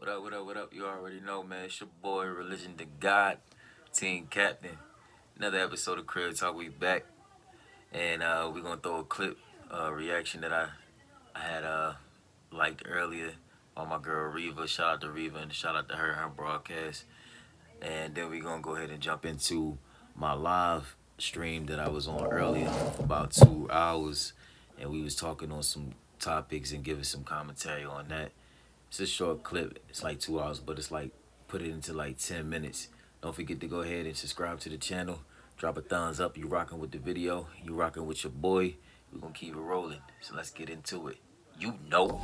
What up, what up, what up? You already know, man. It's your boy, Religion to God, Team Captain. Another episode of Crib Talk. We back. And we're going to throw a clip reaction that I had liked earlier on my girl Reva. Shout out to Reva and shout out to her broadcast. And then we're going to go ahead and jump into my live stream that I was on earlier for about 2 hours. And we was talking on some topics and giving some commentary on that. It's a short clip. It's like 2 hours, but it's like put it into like 10 minutes. Don't forget to go ahead and subscribe to the channel. Drop a thumbs up. You rocking with the video. You rocking with your boy. We're going to keep it rolling. So let's get into it. You know.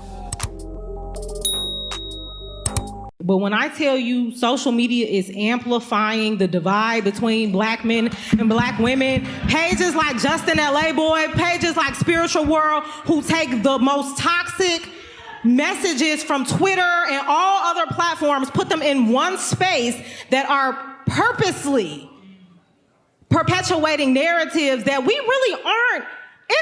But when I tell you social media is amplifying the divide between black men and black women, pages like Justin LA Boy, pages like Spiritual World, who take the most toxic messages from Twitter and all other platforms, put them in one space that are purposely perpetuating narratives that we really aren't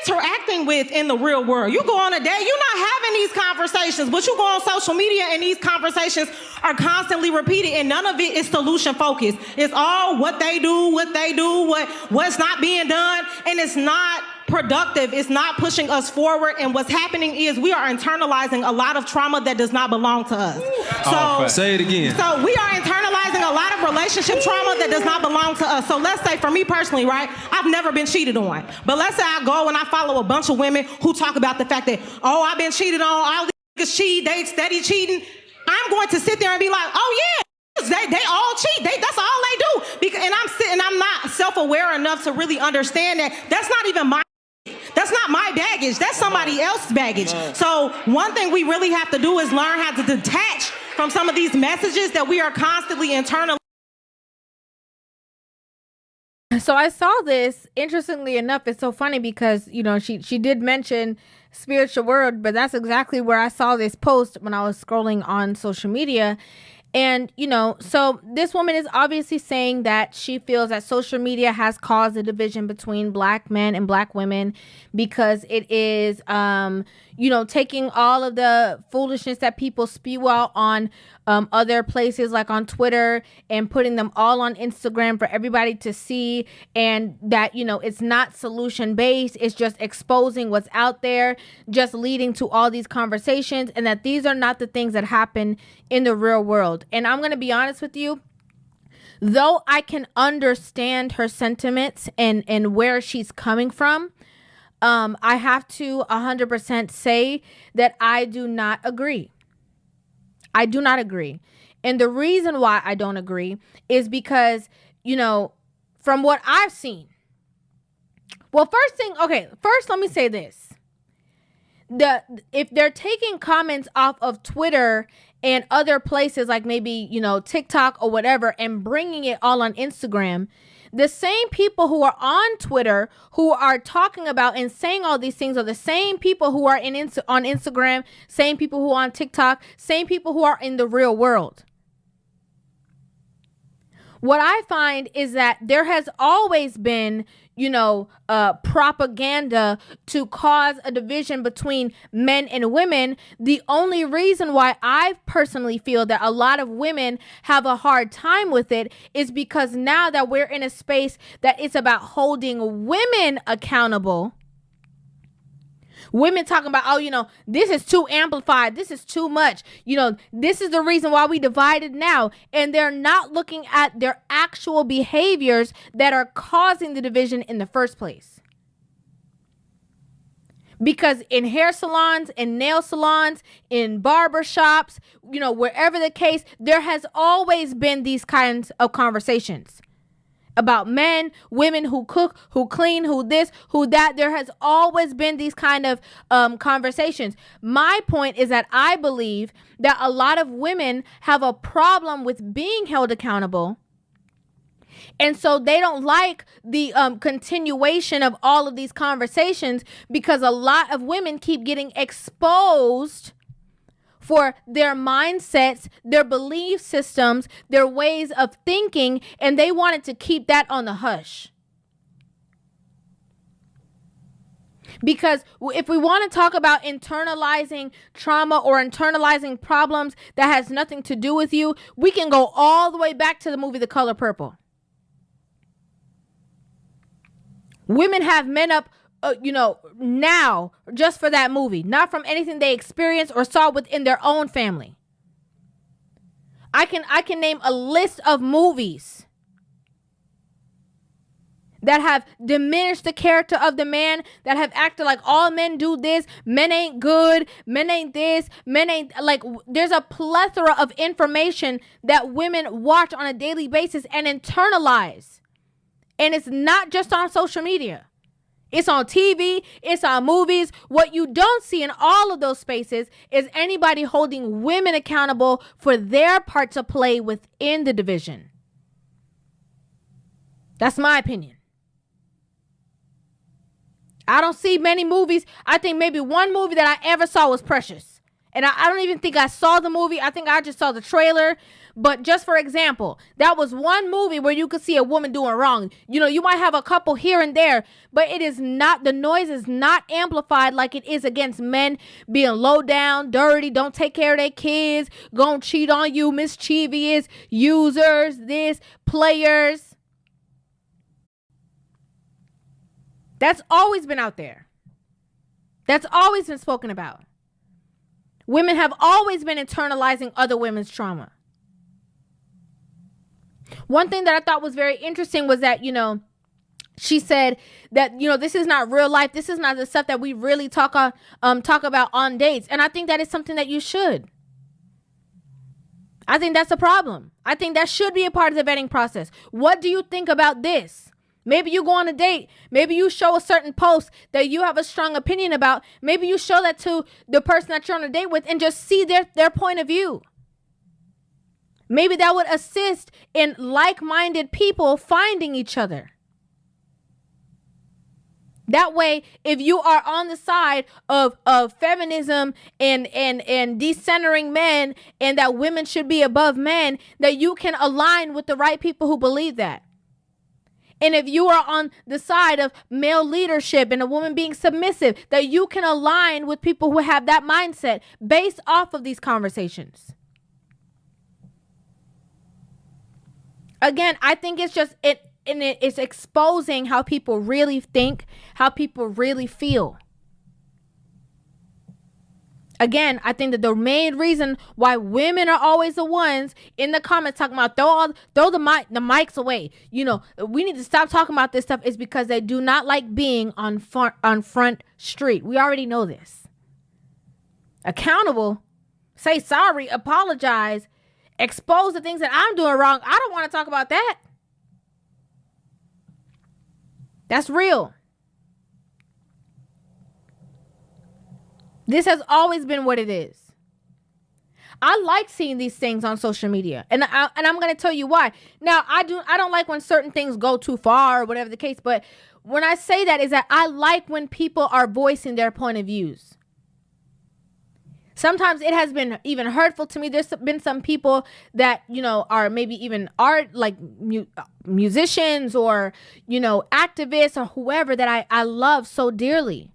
interacting with in the real world. You go on a date, you're not having these conversations, but you go on social media and these conversations are constantly repeated, and none of it is solution focused. It's all what they do, what's not being done, and it's not productive. It's not pushing us forward, and what's happening is we are internalizing a lot of trauma that does not belong to us. So say it again. So we are internalizing a lot of relationship trauma that does not belong to us. So let's say for me personally, right, I've never been cheated on, but let's say I go and I follow a bunch of women who talk about the fact that, oh, I've been cheated on, all these niggas cheat, they steady cheating. I'm going to sit there and be like, oh yeah, they all cheat. That's all they do. Because, and I'm sitting, I'm not self-aware enough to really understand that that's not even that's not my baggage. That's somebody else's baggage. So one thing we really have to do is learn how to detach from some of these messages that we are constantly internalizing. So I saw this, interestingly enough, it's so funny because, you know, she did mention Spiritual World, but that's exactly where I saw this post when I was scrolling on social media. And, you know, so this woman is obviously saying that she feels that social media has caused a division between black men and black women because it is, you know, taking all of the foolishness that people spew out on other places like on Twitter and putting them all on Instagram for everybody to see, and that, you know, it's not solution based. It's just exposing what's out there, just leading to all these conversations, and that these are not the things that happen in the real world. And I'm going to be honest with you, though I can understand her sentiments and where she's coming from, I have to 100% say that I do not agree. I do not agree. And the reason why I don't agree is because, you know, from what I've seen, well, first let me say this. If they're taking comments off of Twitter and other places like maybe, you know, TikTok or whatever, and bringing it all on Instagram, the same people who are on Twitter who are talking about and saying all these things are the same people who are on Instagram, same people who are on TikTok, same people who are in the real world. What I find is that there has always been, you know, propaganda to cause a division between men and women. The only reason why I personally feel that a lot of women have a hard time with it is because now that we're in a space that it's about holding women accountable. Women talking about, oh, you know, this is too amplified. This is too much. You know, this is the reason why we divided now. And they're not looking at their actual behaviors that are causing the division in the first place. Because in hair salons, in nail salons, in barber shops, you know, wherever the case, there has always been these kinds of conversations about men, women who cook, who clean, who this, who that. There has always been these kind of conversations. My point is that I believe that a lot of women have a problem with being held accountable. And so they don't like the continuation of all of these conversations because a lot of women keep getting exposed for their mindsets, their belief systems, their ways of thinking, and they wanted to keep that on the hush. Because if we want to talk about internalizing trauma or internalizing problems that has nothing to do with you, we can go all the way back to the movie The Color Purple. Women have men up, now just for that movie, not from anything they experienced or saw within their own family. I can name a list of movies that have diminished the character of the man, that have acted like all men do this, men ain't good, men ain't this, men ain't like. There's a plethora of information that women watch on a daily basis and internalize. And it's not just on social media. It's on TV, it's on movies. What you don't see in all of those spaces is anybody holding women accountable for their part to play within the division. That's my opinion. I don't see many movies. I think maybe one movie that I ever saw was Precious. And I don't even think I saw the movie. I think I just saw the trailer. But just for example, that was one movie where you could see a woman doing wrong. You might have a couple here and there, but it is not, the noise is not amplified like it is against men being low down, dirty, don't take care of their kids, gonna cheat on you, mischievous, users, players. That's always been out there. That's always been spoken about. Women have always been internalizing other women's trauma. One thing that I thought was very interesting was that, she said that, this is not real life. This is not the stuff that we really talk about on dates. And I think that is something that you should. I think that's a problem. I think that should be a part of the vetting process. What do you think about this? Maybe you go on a date. Maybe you show a certain post that you have a strong opinion about. Maybe you show that to the person that you're on a date with and just see their point of view. Maybe that would assist in like-minded people finding each other. That way, if you are on the side of feminism and decentering men and that women should be above men, that you can align with the right people who believe that. And if you are on the side of male leadership and a woman being submissive, that you can align with people who have that mindset based off of these conversations. Again, I think it's just it's exposing how people really think, how people really feel. Again, I think that the main reason why women are always the ones in the comments talking about throw the mics away. We need to stop talking about this stuff is because they do not like being on front street. We already know this. Accountable, say sorry, apologize, expose the things that I'm doing wrong. I don't want to talk about that. That's real. This has always been what it is. I like seeing these things on social media, and I'm going to tell you why. Now, I don't like when certain things go too far or whatever the case, but when I say that is that I like when people are voicing their point of views. Sometimes it has been even hurtful to me. There's been some people that, are maybe even art, like musicians or, activists or whoever that I love so dearly.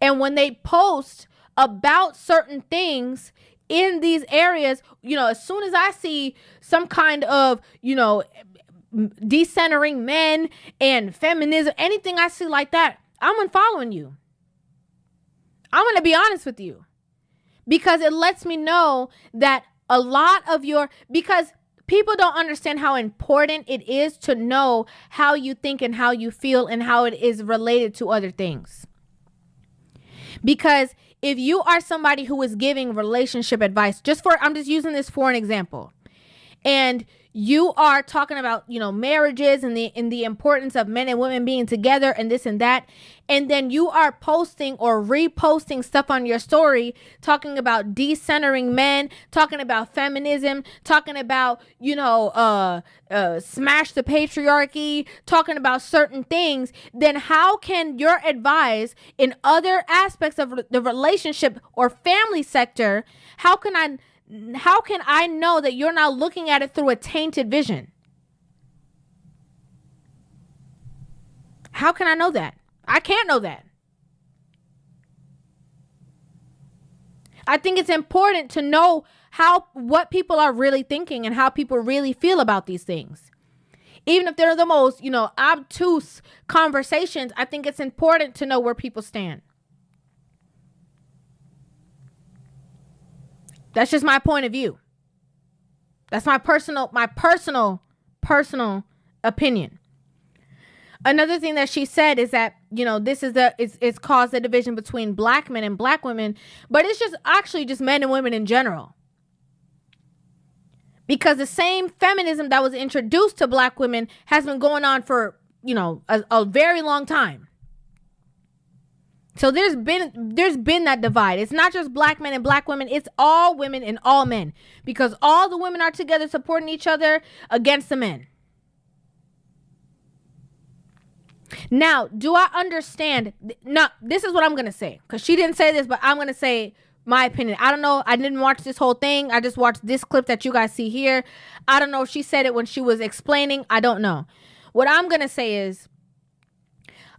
And when they post about certain things in these areas, as soon as I see some kind of, decentering men and feminism, anything I see like that, I'm unfollowing you. I'm going to be honest with you, because it lets me know that a lot of because people don't understand how important it is to know how you think and how you feel and how it is related to other things. Because if you are somebody who is giving relationship advice, I'm just using this for an example, and you are talking about, marriages and the importance of men and women being together and this and that, and then you are posting or reposting stuff on your story talking about decentering men, talking about feminism, talking about, smash the patriarchy, talking about certain things, then how can your advice in other aspects of the relationship or family sector, how can I know that you're not looking at it through a tainted vision? How can I know that? I can't know that. I think it's important to know what people are really thinking and how people really feel about these things. Even if they're the most, obtuse conversations, I think it's important to know where people stand. That's just my point of view. That's my personal opinion. Another thing that she said is that, this is it's caused a division between black men and black women, but it's just actually just men and women in general. Because the same feminism that was introduced to black women has been going on for, a very long time. So there's been that divide. It's not just black men and black women, it's all women and all men. Because all the women are together supporting each other against the men. Now, do I understand? No, this is what I'm going to say. Because she didn't say this, but I'm going to say my opinion. I don't know. I didn't watch this whole thing. I just watched this clip that you guys see here. I don't know if she said it when she was explaining. I don't know. What I'm going to say is,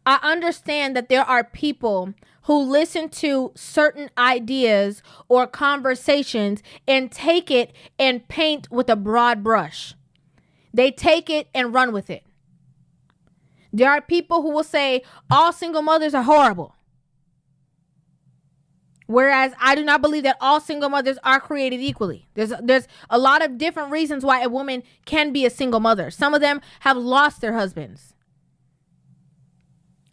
I understand that there are people who listen to certain ideas or conversations and take it and paint with a broad brush. They take it and run with it. There are people who will say all single mothers are horrible. Whereas I do not believe that all single mothers are created equally. There's a lot of different reasons why a woman can be a single mother. Some of them have lost their husbands.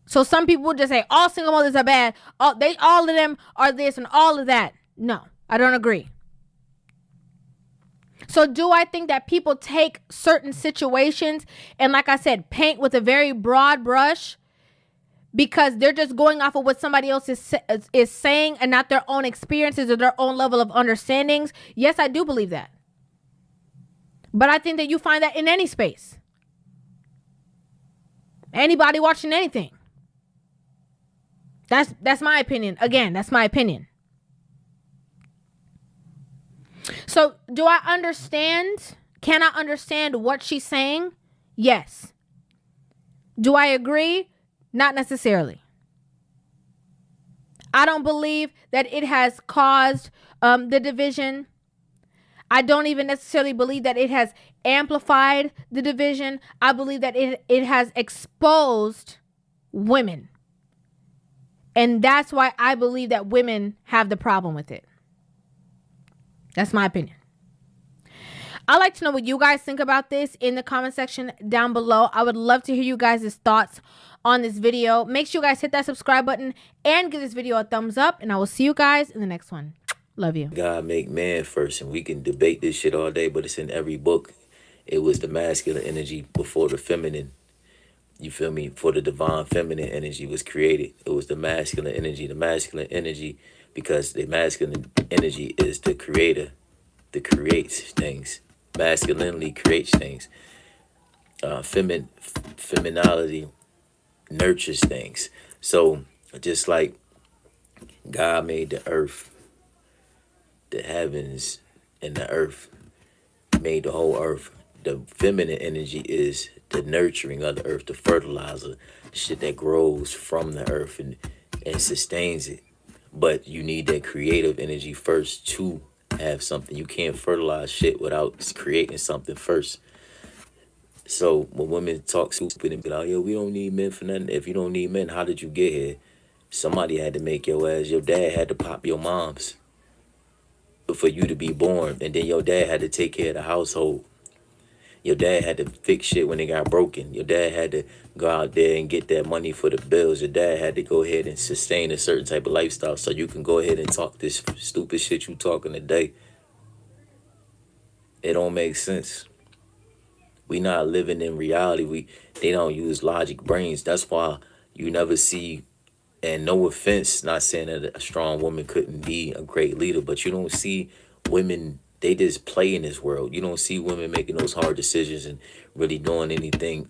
So some people will just say all single mothers are bad. All of them are this and all of that. No, I don't agree. So do I think that people take certain situations and, like I said, paint with a very broad brush because they're just going off of what somebody else is saying and not their own experiences or their own level of understandings? Yes, I do believe that. But I think that you find that in any space. Anybody watching anything. That's my opinion. Again, that's my opinion. So, do I understand? Can I understand what she's saying? Yes. Do I agree? Not necessarily. I don't believe that it has caused the division. I don't even necessarily believe that it has amplified the division. I believe that it has exposed women. And that's why I believe that women have the problem with it. That's my opinion. I'd like to know what you guys think about this in the comment section down below. I would love to hear you guys' thoughts on this video. Make sure you guys hit that subscribe button and give this video a thumbs up. And I will see you guys in the next one. Love you. God make man first, and we can debate this shit all day, but it's in every book. It was the masculine energy before the feminine. You feel me? For the divine feminine energy was created. It was the masculine energy. The masculine energy, because the masculine energy is the creator that creates things. Masculinity creates things. Femininity nurtures things. So just like God made the earth, the heavens, and the earth, made the whole earth. The feminine energy is the nurturing of the earth, the fertilizer, shit that grows from the earth and sustains it. But you need that creative energy first to have something. You can't fertilize shit without creating something first. So when women talk stupid and be like, yo, we don't need men for nothing. If you don't need men, how did you get here? Somebody had to make your ass. Your dad had to pop your moms for you to be born. And then your dad had to take care of the household. Your dad had to fix shit when it got broken. Your dad had to go out there and get that money for the bills. Your dad had to go ahead and sustain a certain type of lifestyle so you can go ahead and talk this stupid shit you talking today. It don't make sense. We not living in reality. They don't use logic brains. That's why you never see, and no offense, not saying that a strong woman couldn't be a great leader, but you don't see women, they just play in this world. You don't see women making those hard decisions and really doing anything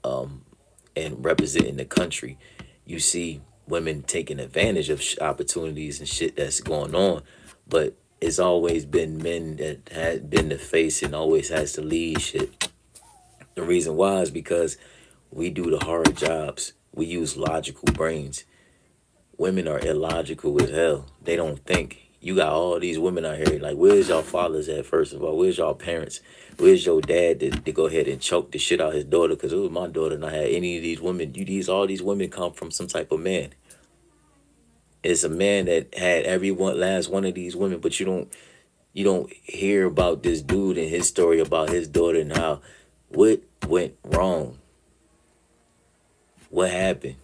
and representing the country. You see women taking advantage of opportunities and shit that's going on, but it's always been men that had been the face and always has to lead shit. The reason why is because we do the hard jobs. We use logical brains. Women are illogical as hell. They don't think. You got all these women out here. Like, where's y'all fathers at? First of all, where's y'all parents? Where's your dad to go ahead and choke the shit out his daughter? Because it was my daughter, and I had any of these women. All these women come from some type of man. It's a man that had every one last one of these women, but you don't hear about this dude and his story about his daughter and how what went wrong. What happened?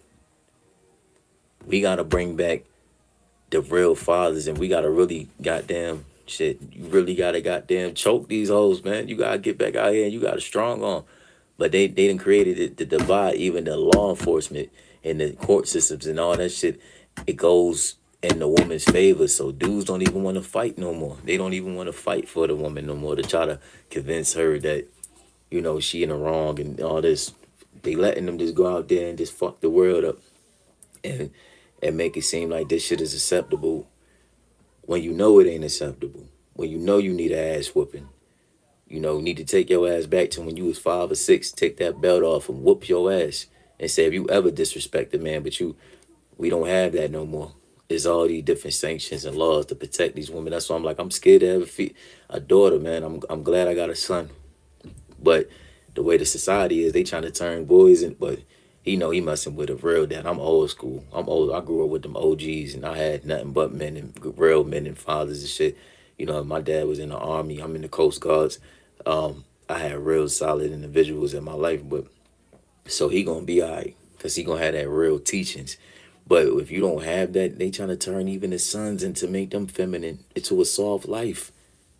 We gotta bring back the real fathers, and we gotta really goddamn shit. You really gotta goddamn choke these hoes, man. You gotta get back out here and you gotta strong on. But they done created the divide, even the law enforcement and the court systems and all that shit. It goes in the woman's favor. So dudes don't even want to fight no more. They don't even want to fight for the woman no more to try to convince her that, she in the wrong and all this. They letting them just go out there and just fuck the world up and make it seem like this shit is acceptable when you know it ain't acceptable. When you know you need an ass whooping. You need to take your ass back to when you was 5 or 6, take that belt off and whoop your ass and say if you ever disrespect a man, but we don't have that no more. There's all these different sanctions and laws to protect these women. That's why I'm like, I'm scared to have a daughter, man. I'm glad I got a son. But the way the society is, they trying to turn boys in, but he messing with a real dad. I'm old school. I'm old. I grew up with them OGs and I had nothing but men and real men and fathers and shit. My dad was in the army. I'm in the Coast Guards. I had real solid individuals in my life, but so he gonna be all right because he gonna have that real teachings. But if you don't have that, they trying to turn even the sons into make them feminine, into a soft life.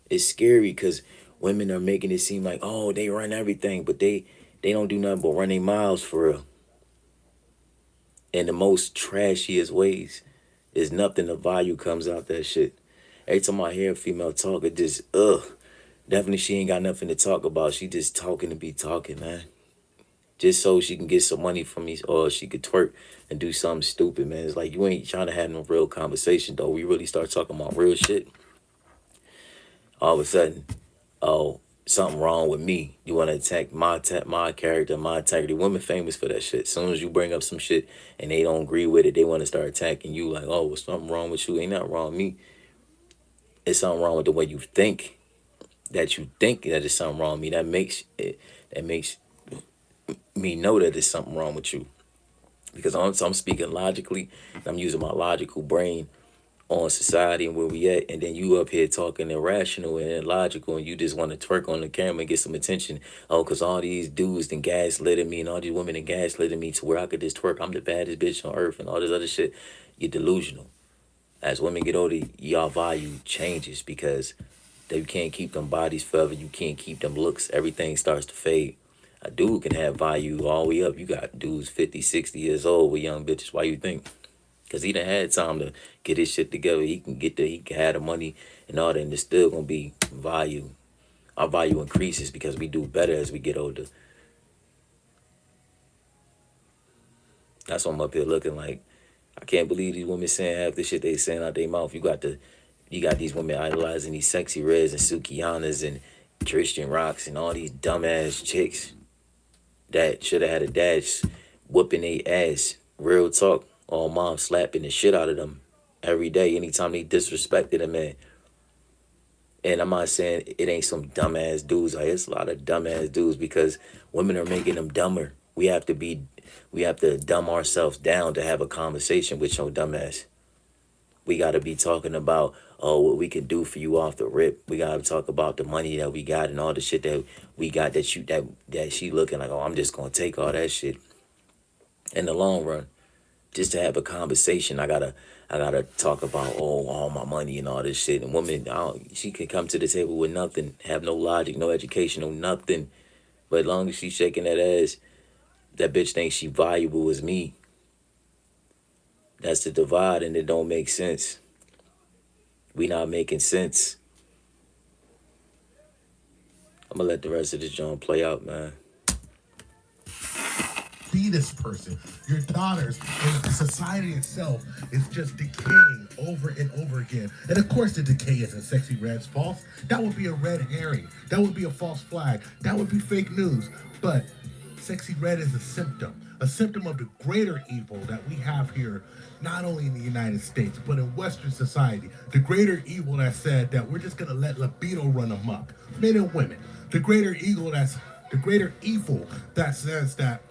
It's scary because women are making it seem like, oh, they run everything, but they don't do nothing but run their miles for real. In the most trashiest ways. There's nothing of value comes out that shit. Every time I hear a female talk, it just, ugh. Definitely she ain't got nothing to talk about. She just talking to be talking, man. Just so she can get some money from me or she could twerk and do something stupid, man. It's like you ain't trying to have no real conversation, though. We really start talking about real shit. All of a sudden, oh, something wrong with me. You want to attack my character, my integrity. Women famous for that shit. As soon as you bring up some shit and they don't agree with it, they want to start attacking you like, oh, what's something wrong with you? Ain't nothing wrong with me. It's something wrong with the way you think. That you think that it's something wrong with me. That makes me know that there's something wrong with you. Because I'm speaking logically. I'm using my logical brain on society and where we at, and then you up here talking irrational and illogical, and you just want to twerk on the camera and get some attention. Oh, because all these dudes then gaslighting me, and all these women then gaslighting me to where I could just twerk. I'm the baddest bitch on earth, and all this other shit. You're delusional. As women get older, y'all value changes because they can't keep them bodies forever. You can't keep them looks. Everything starts to fade. A dude can have value all the way up. You got dudes 50, 60 years old with young bitches. Why you think? Because he done had time to get his shit together. He can have the money and all that, and there's still going to be value. Our value increases because we do better as we get older. That's why I'm up here looking like, I can't believe these women saying half the shit they saying out their mouth. You got these women idolizing these sexy reds and Sukianas and Christian Rocks and all these dumbass chicks that should have had a dad whooping their ass. Real talk. All mom slapping the shit out of them every day anytime they disrespected a man. And I'm not saying it ain't some dumbass dudes. Like, it's a lot of dumbass dudes because women are making them dumber. We have to dumb ourselves down to have a conversation with your dumbass. We got to be talking about, oh, what we can do for you off the rip. We got to talk about the money that we got and all the shit that we got that she looking like, oh, I'm just going to take all that shit. In the long run, just to have a conversation, I gotta talk about, oh, all my money and all this shit. And women, she can come to the table with nothing, have no logic, no education, no nothing. But as long as she's shaking that ass, that bitch thinks she valuable as me. That's the divide, and it don't make sense. We not making sense. I'm gonna let the rest of this joint play out, man. Be this person. Your daughters and society itself is just decaying over and over again. And of course the decay isn't Sexy Red's fault. That would be a red herring. That would be a false flag. That would be fake news. But Sexy Red is a symptom a symptom of the greater evil that we have here, not only in the United States, but in Western society. The greater evil that said that we're just going to let libido run amok, men and women. The greater evil that says that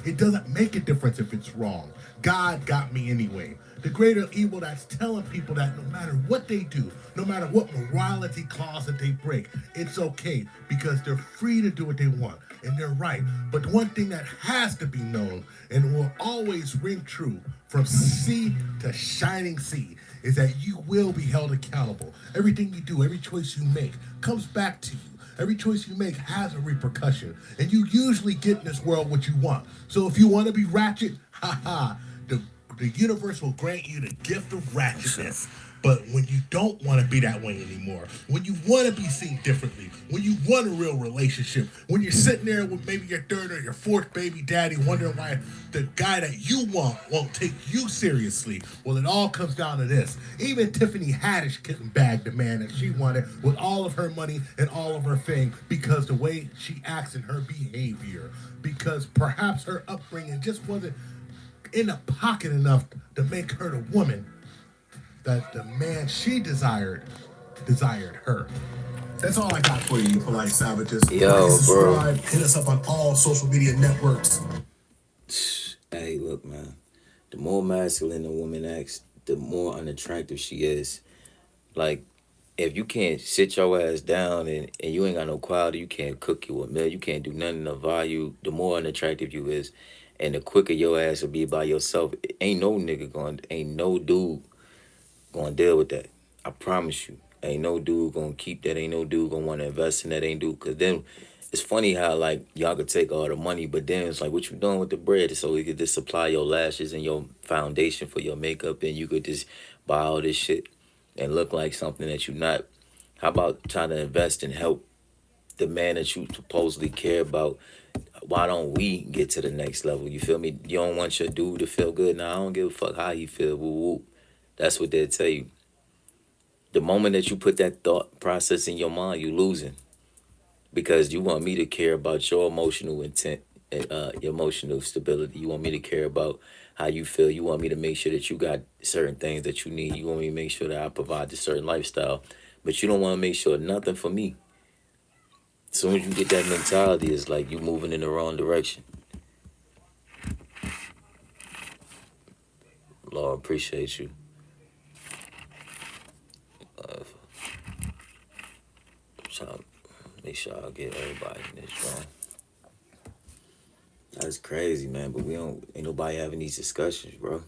it doesn't make a difference if it's wrong. God got me anyway. The greater evil that's telling people that no matter what they do, no matter what morality clause that they break, it's okay because they're free to do what they want and they're right. But the one thing that has to be known and will always ring true from sea to shining sea is that you will be held accountable. Everything you do, every choice you make comes back to you. Every choice you make has a repercussion, and you usually get in this world what you want. So if you want to be ratchet, the universe will grant you the gift of ratchetness. But when you don't want to be that way anymore, when you want to be seen differently, when you want a real relationship, when you're sitting there with maybe your third or your fourth baby daddy wondering why the guy that you want won't take you seriously, well, it all comes down to this. Even Tiffany Haddish couldn't bag the man that she wanted with all of her money and all of her fame because the way she acts and her behavior, because perhaps her upbringing just wasn't in the pocket enough to make her the woman that the man she desired her. That's all I got for you, polite savages. Yo, subscribe, hit us up on all social media networks. Hey, look, man. The more masculine a woman acts, the more unattractive she is. Like, if you can't sit your ass down and you ain't got no quality, you can't cook you a meal, you can't do nothing of value, the more unattractive you is. And the quicker your ass will be by yourself, ain't no dude gonna deal with that. I promise you. Ain't no dude gonna keep that. Ain't no dude gonna want to invest in that. Ain't dude. Cause then it's funny how like y'all could take all the money, but then it's like what you doing with the bread? So you could just supply your lashes and your foundation for your makeup, and you could just buy all this shit and look like something that you're not. How about trying to invest and help the man that you supposedly care about? Why don't we get to the next level? You feel me? You don't want your dude to feel good. Now I don't give a fuck how he feel. Woo woo. That's what they'll tell you. The moment that you put that thought process in your mind, you losing because you want me to care about your emotional intent, your emotional stability. You want me to care about how you feel. You want me to make sure that you got certain things that you need. You want me to make sure that I provide a certain lifestyle, but you don't want to make sure nothing for me. As soon as you get that mentality, it's like you moving in the wrong direction. Lord, appreciate you. Uh, trying to make sure I get everybody in this room. That's crazy, man. But we don't. Ain't nobody having these discussions, bro.